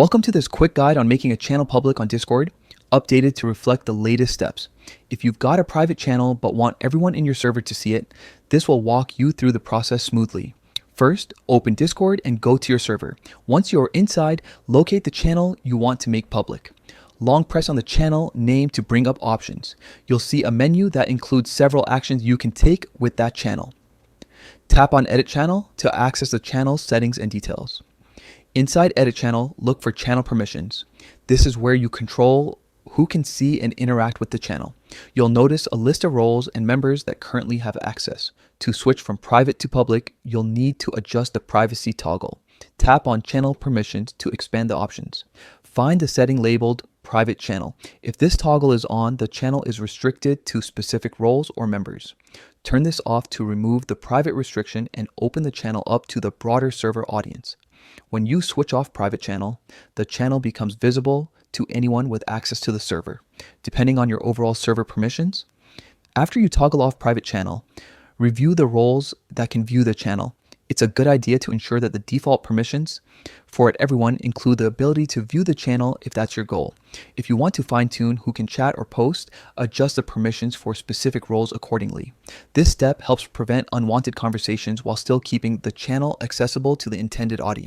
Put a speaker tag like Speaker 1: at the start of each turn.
Speaker 1: Welcome to this quick guide on making a channel public on Discord, updated to reflect the latest steps. If you've got a private channel but want everyone in your server to see it, this will walk you through the process smoothly. First, open Discord and go to your server. Once you're inside, locate the channel you want to make public. Long press on the channel name to bring up options. You'll see a menu that includes several actions you can take with that channel. Tap on Edit Channel to access the channel's settings and details. Inside Edit Channel, look for Channel Permissions. This is where you control who can see and interact with the channel. You'll notice a list of roles and members that currently have access. To switch from private to public, you'll need to adjust the privacy toggle. Tap on Channel Permissions to expand the options. Find the setting labeled Private Channel. If this toggle is on, the channel is restricted to specific roles or members. Turn this off to remove the private restriction and open the channel up to the broader server audience. When you switch off Private Channel, the channel becomes visible to anyone with access to the server, depending on your overall server permissions. After you toggle off Private Channel, review the roles that can view the channel. It's a good idea to ensure that the default permissions for everyone include the ability to view the channel if that's your goal. If you want to fine-tune who can chat or post, adjust the permissions for specific roles accordingly. This step helps prevent unwanted conversations while still keeping the channel accessible to the intended audience.